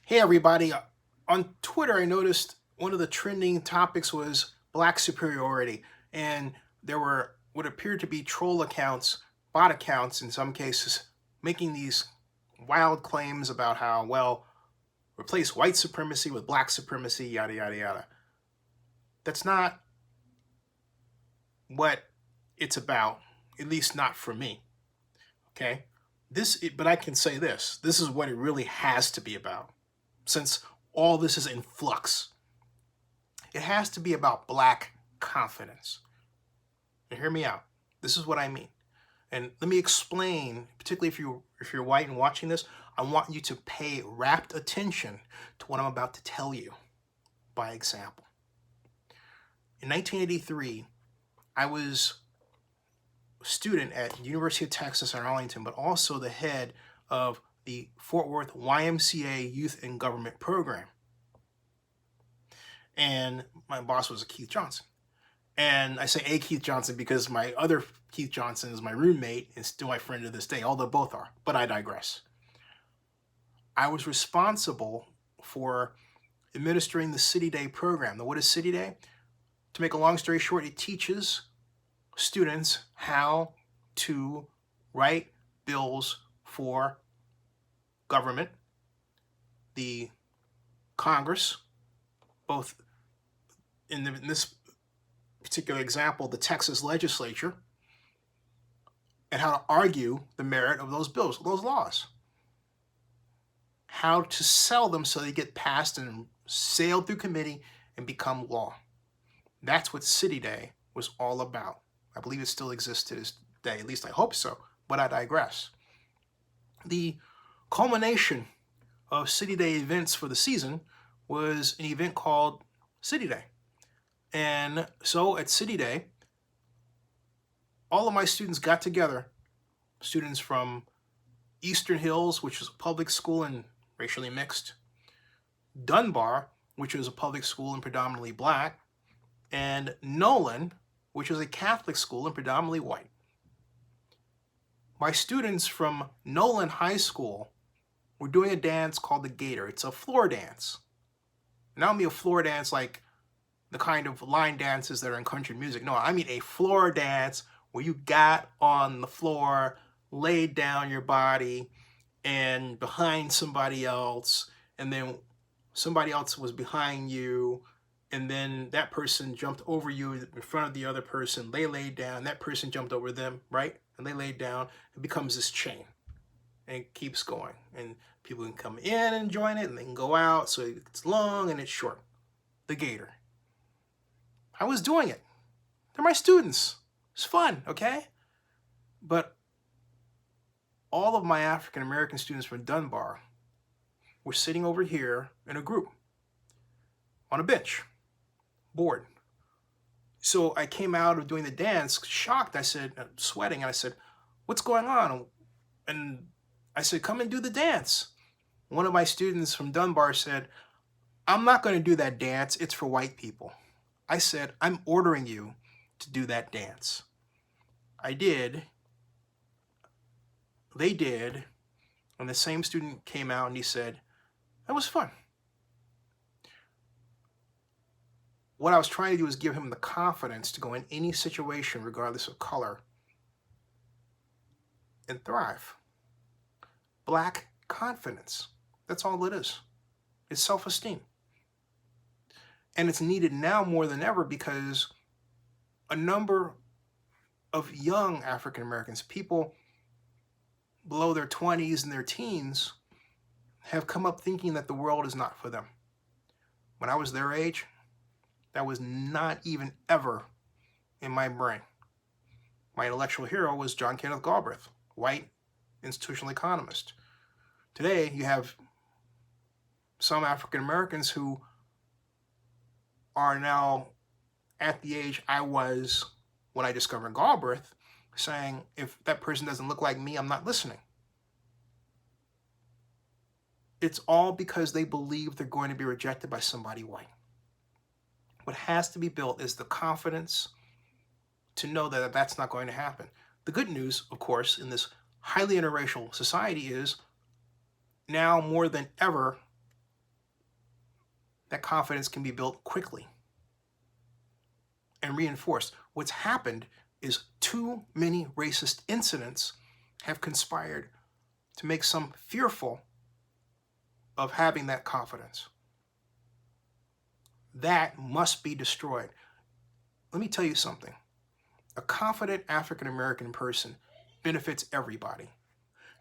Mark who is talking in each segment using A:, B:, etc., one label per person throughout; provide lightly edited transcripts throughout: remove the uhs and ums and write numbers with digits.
A: Hey everybody, on Twitter I noticed one of the trending topics was black superiority, and there were what appeared to be troll accounts, bot accounts in some cases, making these wild claims about how, well, replace white supremacy with black supremacy, yada yada yada. That's not what it's about, at least not for me. Okay? But I can say this is what it really has to be about, since all this is in flux. It has to be about black confidence. Now hear me out. This is what I mean. And let me explain, particularly if you're white and watching this, I want you to pay rapt attention to what I'm about to tell you by example. In 1983, I was a student at University of Texas at Arlington, but also the head of the Fort Worth YMCA Youth and Government Program. And my boss was Keith Johnson. And I say a Keith Johnson because my other Keith Johnson is my roommate and still my friend to this day, although both are, but I digress. I was responsible for administering the City Day program. Now, what is City Day? To make a long story short, it teaches students how to write bills for government, the Congress, both in this particular example, the Texas legislature, and how to argue the merit of those bills, those laws. How to sell them so they get passed and sail through committee and become law. That's what City Day was all about. I believe it still exists to this day, at least I hope so, but I digress. The culmination of City Day events for the season was an event called City Day. And so at City Day, all of my students got together, students from Eastern Hills, which is a public school and racially mixed, Dunbar, which is a public school and predominantly black, and Nolan, which is a Catholic school and predominantly white. My students from Nolan High School were doing a dance called the Gator. It's a floor dance. Not only a floor dance like the kind of line dances that are in country music. No, I mean a floor dance where you got on the floor, laid down your body, and behind somebody else, and then somebody else was behind you, and then that person jumped over you in front of the other person. They laid down, that person jumped over them, right? And they laid down. It becomes this chain, and it keeps going. And people can come in and join it, and they can go out, so it's long and it's short. The Gator. I was doing it. They're my students. It's fun, okay? But all of my African American students from Dunbar were sitting over here in a group on a bench, bored. So I came out of doing the dance, shocked. I said, sweating, and I said, "What's going on?" And I said, "Come and do the dance." One of my students from Dunbar said, "I'm not going to do that dance. It's for white people." I said, "I'm ordering you to do that dance." I did. They did. And the same student came out and he said, "That was fun." What I was trying to do is give him the confidence to go in any situation, regardless of color, and thrive. Black confidence. That's all it is. It's self-esteem. And it's needed now more than ever because a number of young African Americans, people below their 20s and their teens, have come up thinking that the world is not for them. When I was their age, that was not even ever in my brain. My intellectual hero was John Kenneth Galbraith, white institutional economist. Today, you have some African Americans who are now at the age I was when I discovered Galbraith, saying, if that person doesn't look like me, I'm not listening. It's all because they believe they're going to be rejected by somebody white. What has to be built is the confidence to know that that's not going to happen. The good news, of course, in this highly interracial society is now more than ever, that confidence can be built quickly and reinforced. What's happened is too many racist incidents have conspired to make some fearful of having that confidence. That must be destroyed. Let me tell you something. A confident African American person benefits everybody.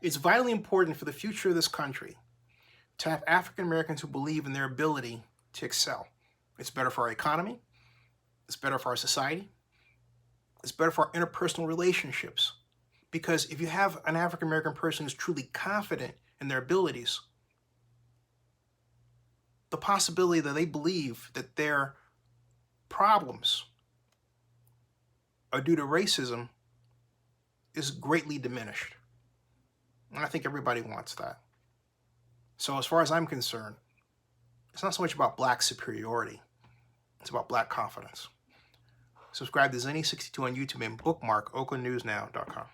A: It's vitally important for the future of this country to have African Americans who believe in their ability to excel. It's better for our economy. It's better for our society. It's better for our interpersonal relationships. Because if you have an African American person who's truly confident in their abilities, the possibility that they believe that their problems are due to racism is greatly diminished. And I think everybody wants that. So as far as I'm concerned, it's not so much about black superiority. It's about black confidence. Subscribe to Zenny62 on YouTube and bookmark oaklandnewsnow.com.